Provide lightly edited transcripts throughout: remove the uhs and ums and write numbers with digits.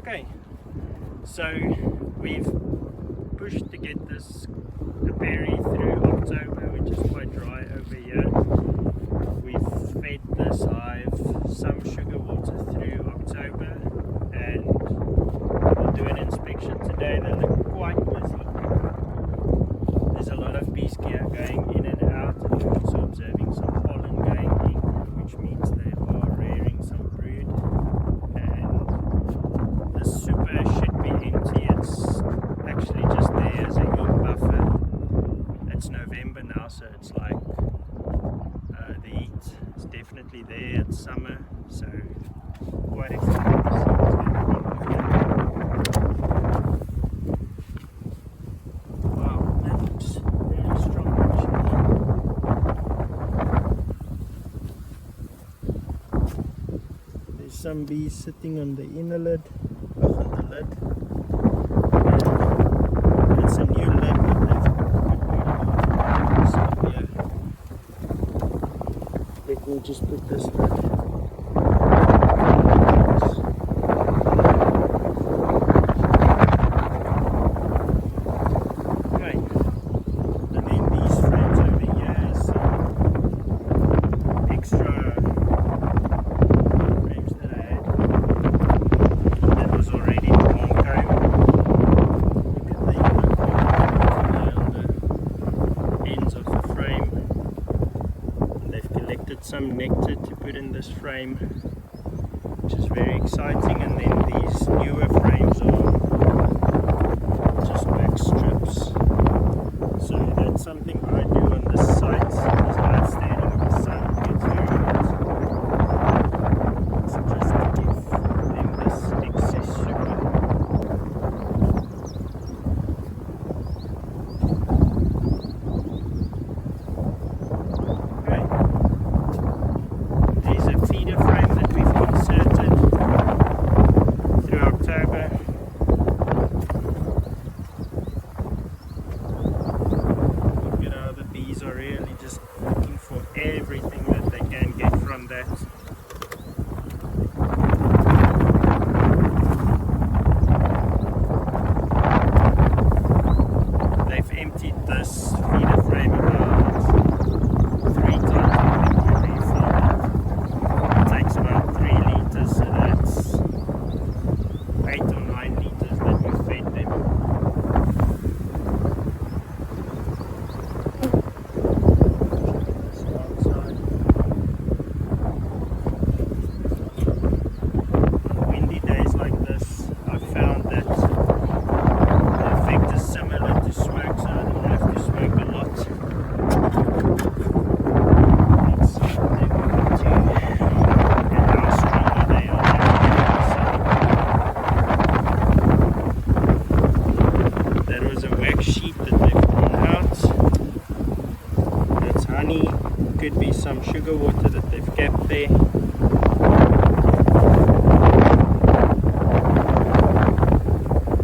Okay, so we've pushed to get this berry through October, which is quite dry over here. We've fed this hive some sugar water through October, and we'll do an inspection today. They look quite busy. There's a lot of bees here going in and out, and we're also observing some pollen going in, which means they are rearing some brood. And the super should be empty. It's actually just there as a heat buffer. It's November now, so it's like the heat is definitely there. It's summer, so quite excited to see what's going to be here. Wow, that looks really strong actually. There's some bees sitting on the inner lid, on the lid. It's a new lid, but they've put here. Let me just put this lid. Okay, and then these frames over here, some extra frames that I had. That was already long time. Look at the yellow on the ends of the frame. And they've collected some nectar to put in this frame, which is very exciting. And then these newer frames are just wax strips. So that's something I do on this site, because I stand in the sun, it gets very hot. So just to give them this excess sugar. Okay. There's a feeder frame that we've inserted through October. Look at how the bees are really just looking for everything that they can get from that. They've emptied this feeder frame about 3 times, I think, when they feed it. It takes about 3 liters, so that's 8 or 9 liters that we fed them. This outside. Windy days like this, I've found that the effect is similar to smoke, so I don't have to smoke a lot. Let's see what they're going to do and how strong they are. That was a wax sheet that they've pulled out. That's honey. Could be some sugar water that they've kept there.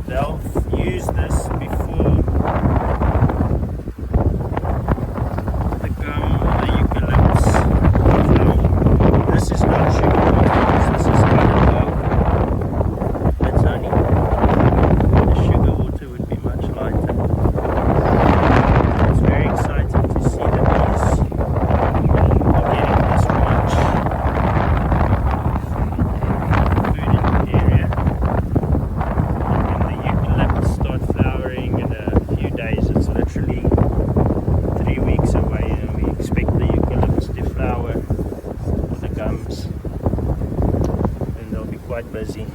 They'll use this before the gum or the eucalyptus. This is not sugar water, this is alcohol. That's honey. The sugar water would be much lighter. It's very exciting to see the bees are getting this much food in the area. And the eucalyptus start flowering in a few days. It's literally 3 weeks away, and we expect the eucalyptus to flower, or the gums, and they'll be quite busy.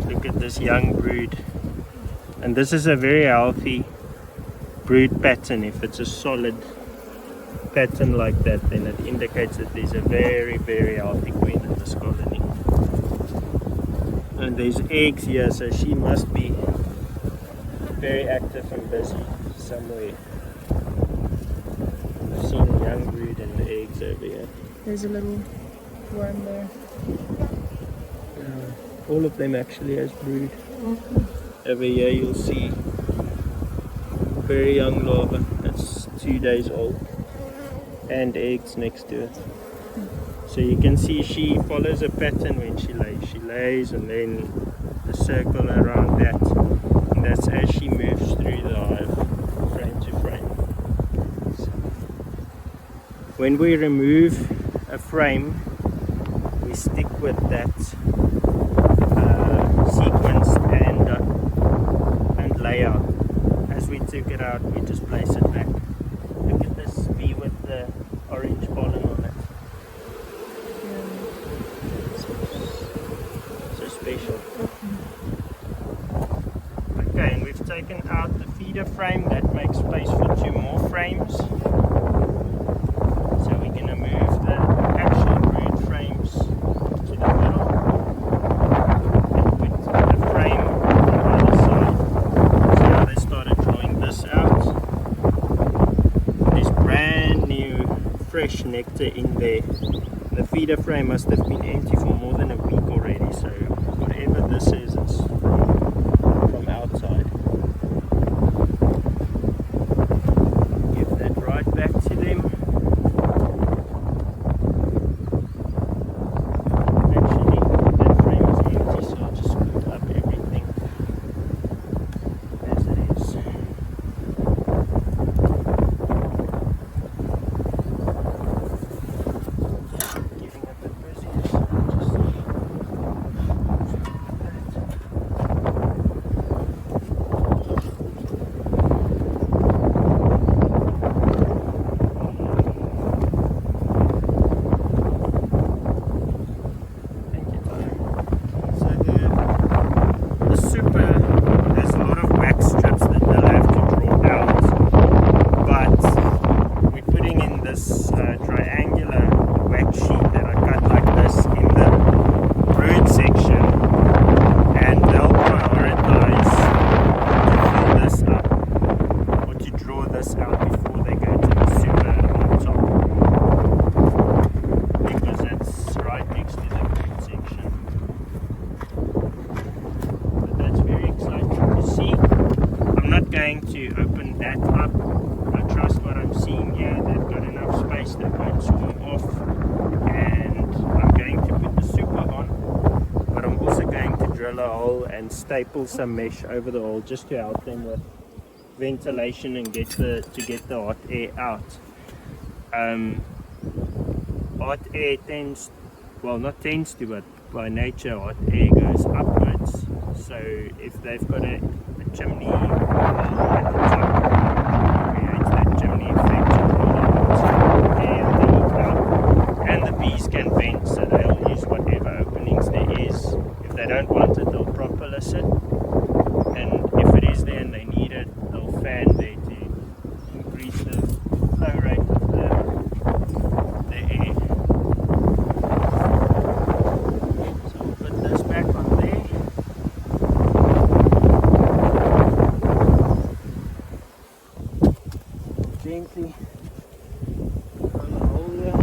Look at this young brood, and this is a very healthy brood pattern. If it's a solid pattern like that, then it indicates that there's a very, very healthy queen in this colony. And there's eggs here, so she must be very active and busy somewhere. I've seen a young brood and the eggs over here. There's a little worm there. All of them actually has brood. Over here you'll see very young larva that's 2 days old, and eggs next to it. So you can see she follows a pattern when she lays. She lays and then the circle around that, and that's as she moves through the hive, frame to frame. So when we remove a frame, we stick with that sequence and layout. As we took it out, we just place it back. Look at this bee with the orange pollen on it. So special. Okay, and we've taken out the feeder frame. That makes space for 2 more frames. So we're going to move the actual brood frames to the middle and put the frame on the other side. So now they started drawing this out. There's brand new fresh nectar in there. The feeder frame must have been empty for more than a week already, so whatever this is, it's from outside. Give that right back to them. Actually, that frame is empty, so I'll just scoop up everything as it is. Getting a bit busy, so I'll just thank you, Tyler. So the super, there's a lot of wax strips that they'll have to draw out, but we're putting in this triangular wax sheet that I cut like this in the brood section, and they'll prioritize to fill this up or to draw this out before they go to the super on top, because it's right next to the brood section. But that's very exciting to see. I'm not going to open that up. I trust what I'm seeing here. They've got enough space, they won't swarm off. And I'm going to put the super on, but I'm also going to drill a hole and staple some mesh over the hole just to help them with ventilation and get the hot air out. Hot air tends, well, not tends to, but by nature hot air goes upwards. So if they've got a chimney at the top, it creates that chimney effect to draw the hot air and the heat out. And the bees can vent, so they'll use whatever openings there is. If they don't want it, they'll propolis it. And if it is there and they need it, they'll fan there to increase the flow rate of the air. So we'll put this back on there. Gently on the hole there.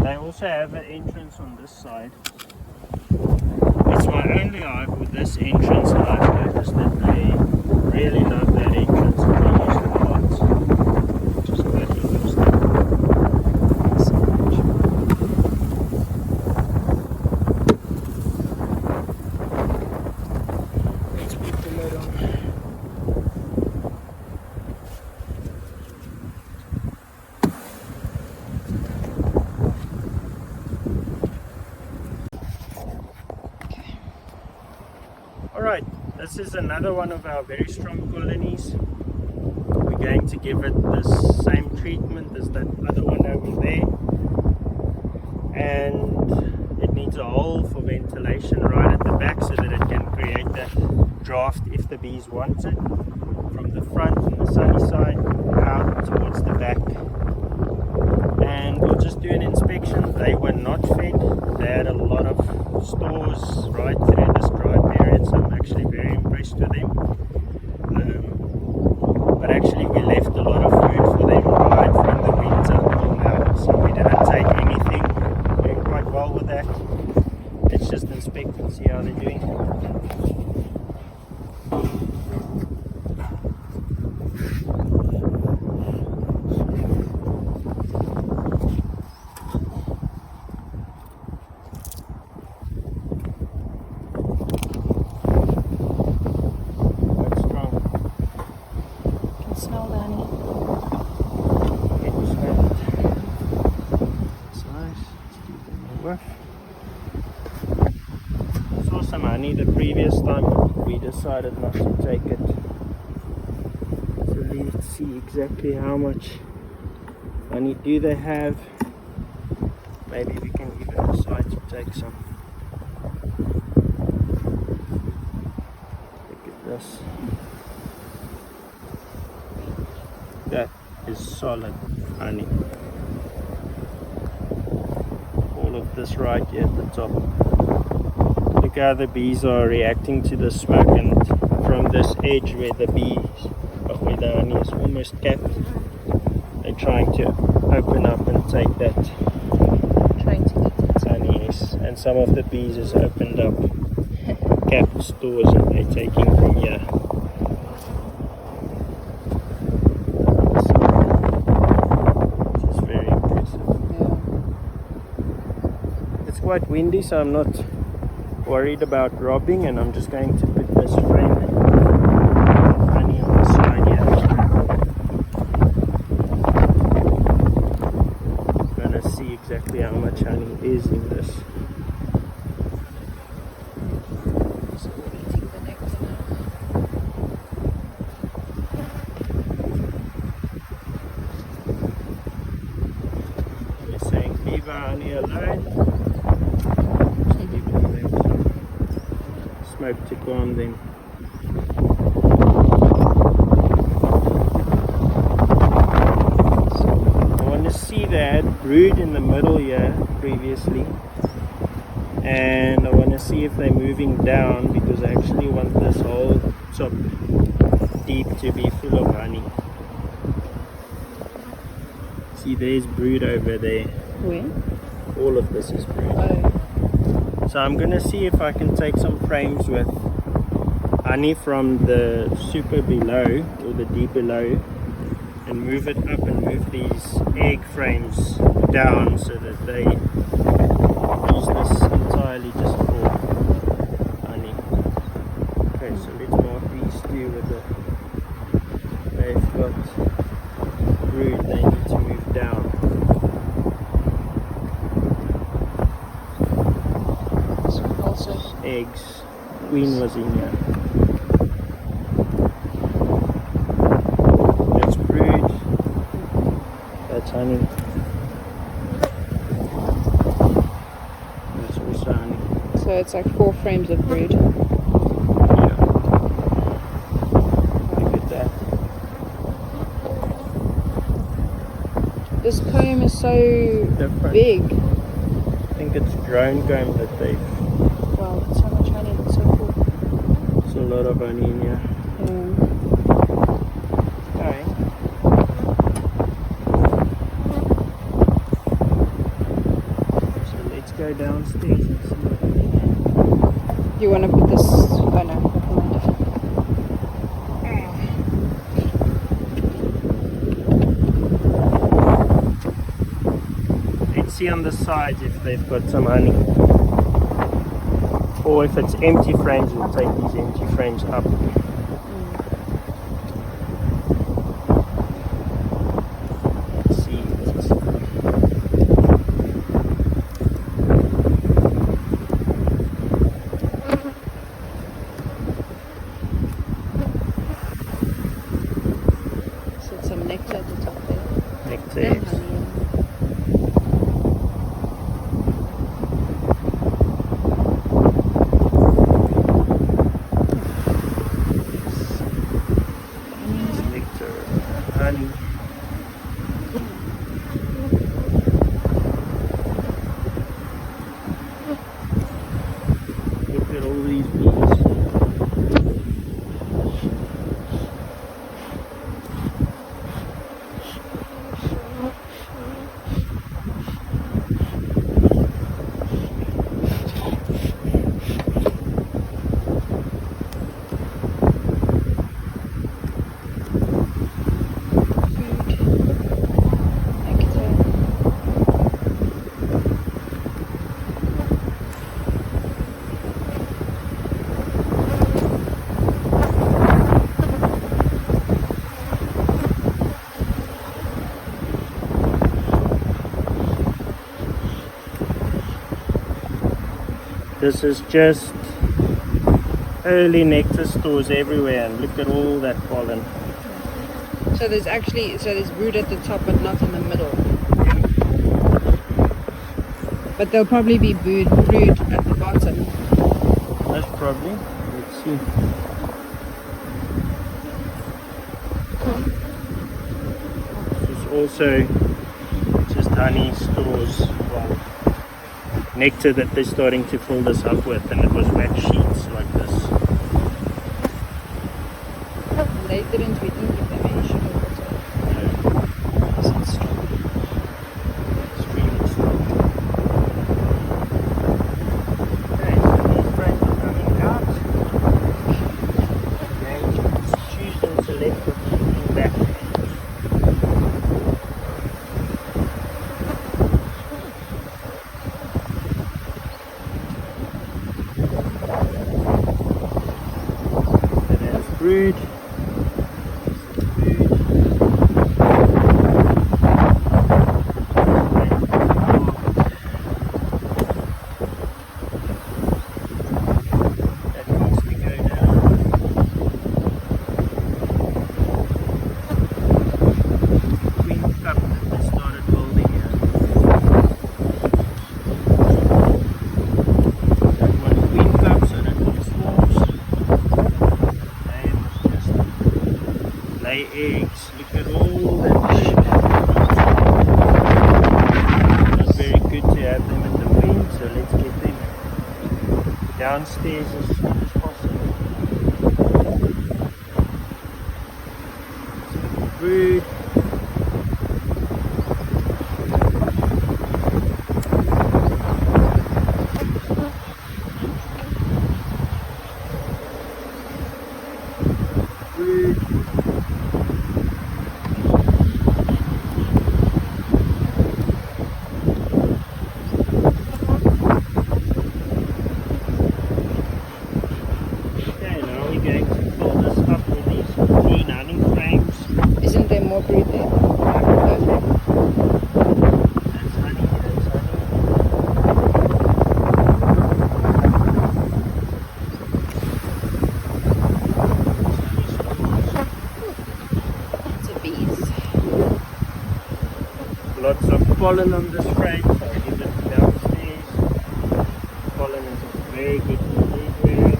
They also have an entrance on this side. It's my only hive with this entrance, and I've noticed that they really love that entrance and they use it a lot. Which is quite interesting. Let's put the lid on. Alright, this is another one of our very strong colonies. We're going to give it the same treatment as that other one over there. And it needs a hole for ventilation right at the back so that it can create that draft if the bees want it. From the front and the sunny side out towards the back. And we'll just do an inspection. They were not fed. They had a lot of stores right through this dry period, so I'm actually very impressed with them. But actually we left a lot of food for them right from the winter until now, so we didn't take anything. We're doing quite well with that. Let's just inspect and see how they're doing. Saw some honey the previous time, we decided not to take it. So let's see exactly how much honey do they have. Maybe we can even decide to take some. Look at this. That is solid honey. All of this right here at the top. Look how the bees are reacting to the smoke, and from this edge where the honey is almost capped, they're trying to open up and take that honey. Yes. And some of the bees has opened up capped stores and they're taking from here. Which is very impressive. Yeah. It's quite windy, so I'm not worried about robbing, and I'm just going to put this frame of honey on the side here. I'm gonna see exactly how much honey is in this. So we're eating the nectar now. They're saying leave our honey alone. Smoke to calm them. I want to see they had brood in the middle here previously, and I want to see if they're moving down, because I actually want this whole top deep to be full of honey. See, there's brood over there. Where? All of this is brood. Oh. So I'm gonna see if I can take some frames with honey from the super below, or the deep below, and move it up and move these egg frames down so that they use this entirely just for honey. Okay, so let's mark these two with they've got brood, they need to move down. Eggs. Queen was in here. That's brood. That's honey. That's also honey. So it's like 4 frames of brood. Yeah. Look at that. This comb is so Different. big. I think it's drone comb that they've. Wow, that's so much honey. That's so cool. There's a lot of honey in here. Okay. go downstairs and see. You want to put this? Oh no, never mind. Let's see on the sides if they've got some honey. Or if it's empty frames, we'll take these empty frames up. Let's see. So it's some nectar at the top there. Nectar. And honey. Nectar, honey. Look at all these bees. This is just early nectar stores everywhere, and look at all that pollen. So there's brood at the top but not in the middle. But there'll probably be brood at the bottom. Most probably. Let's see. This is also just honey stores. Well, nectar that they're starting to fill this up with, and it was wet sheets like this. And they didn't give them any sugar water. Because it's strong. Extremely strong. Okay, so these frames are coming out. And just choose and select what you're putting back. Brood. That needs to go down. Queen cup that started building here. Don't want queen cups, I don't want swarms. Lay eggs. Look at all that shit. Not very good to have them in the wind, so let's get them downstairs as soon as possible. Brood. Brood. Okay, now we're going to fill this up with these green honey frames. Isn't there more brood there? That's honey, that's honey. It's a bees. Lots of pollen on this frame, so I'll give it downstairs. Pollen is very good for blueberry.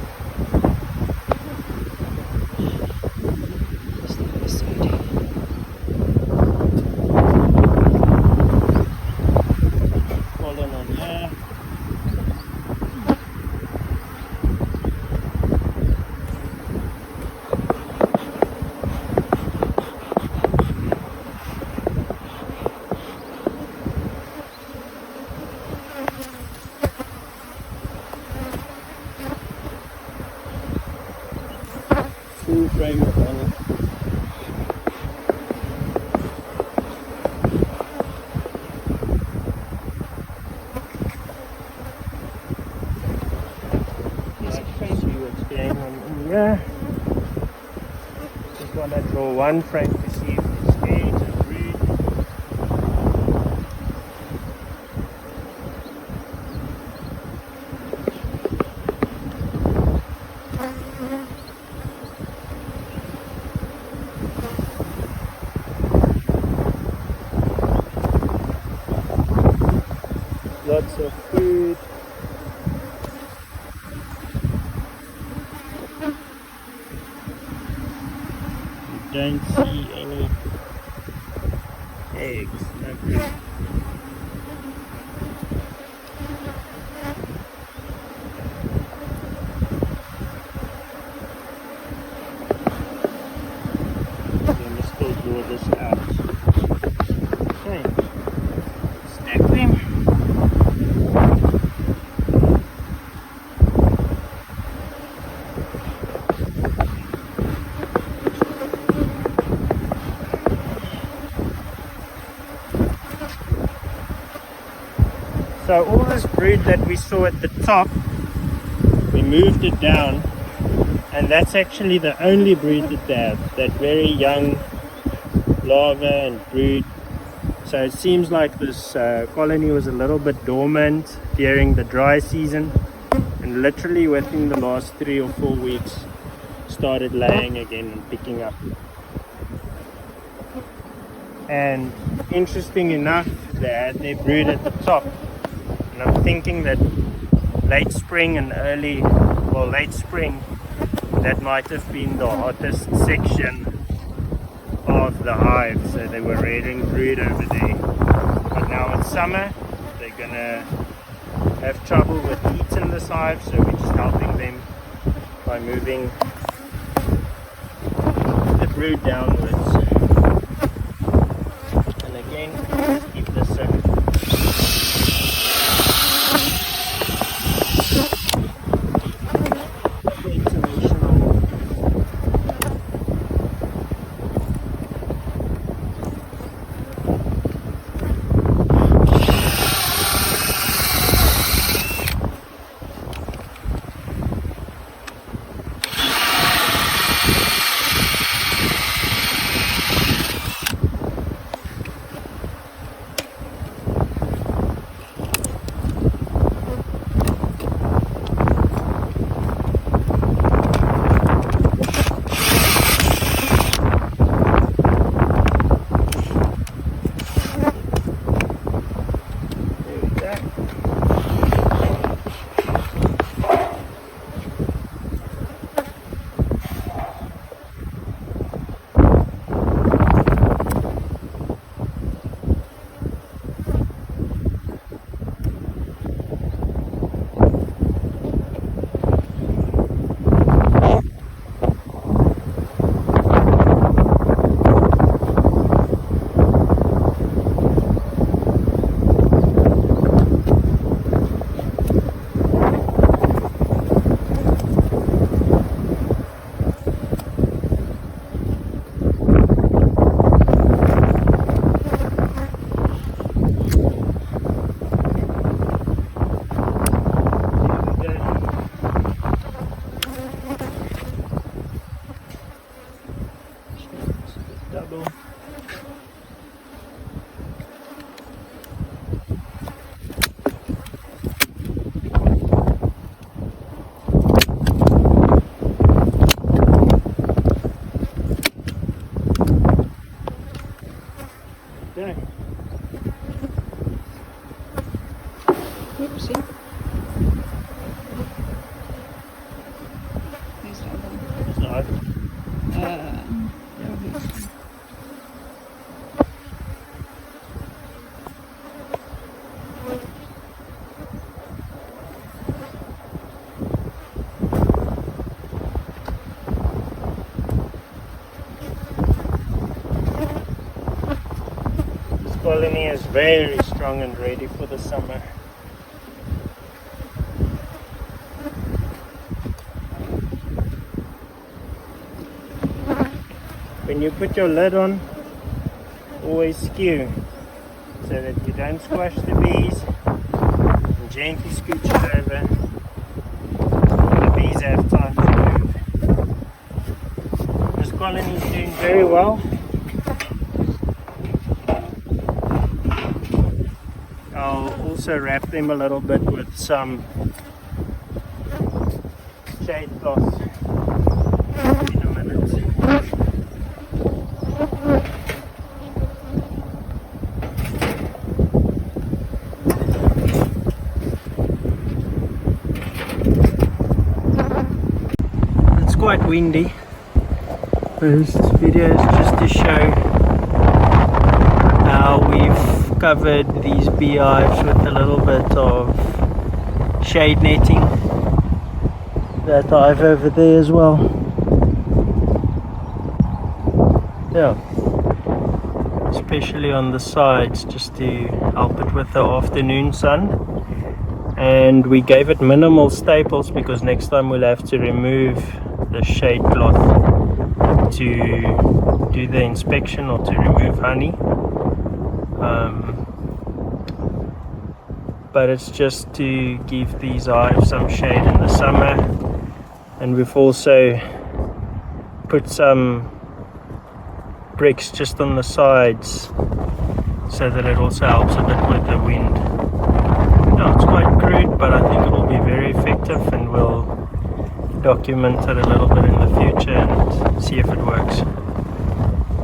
Just the other side. Pollen on there. full frame of honey. See what's going on in here. Just want to draw one frame to see if it's eggs and brood. Lots of food. Don't see any eggs. Okay. We must still draw this out. Okay. Stack them. So all this brood that we saw at the top, we moved it down, and that's actually the only brood that they have, that very young larva and brood. So it seems like this colony was a little bit dormant during the dry season, and literally within the last 3 or 4 weeks started laying again and picking up. And interesting enough, they had their brood at the top. And I'm thinking that late spring, that might have been the hottest section of the hive. So they were rearing brood over there. But now it's summer, they're gonna have trouble with heat in this hive, so we're just helping them by moving the brood downwards. And again, just keep this double. Okay. Oopsie. There's the other one. Sorry. This colony is very strong and ready for the summer. when you put your lid on, always skew so that you don't squash the bees, and gently scooch it over. The bees have time to move. This colony is doing very well. I'll also wrap them a little bit with some shade cloth in a minute. It's quite windy. This video is just to show how we've covered these beehives with a little bit of shade netting. That hive over there as well. Yeah, especially on the sides, just to help it with the afternoon sun. And we gave it minimal staples because next time we'll have to remove the shade cloth to do the inspection or to remove honey. But it's just to give these hives some shade in the summer. And we've also put some bricks just on the sides so that it also helps a bit with the wind. Now, it's quite crude, but I think it will be very effective, and we'll document it a little bit in the future and see if it works.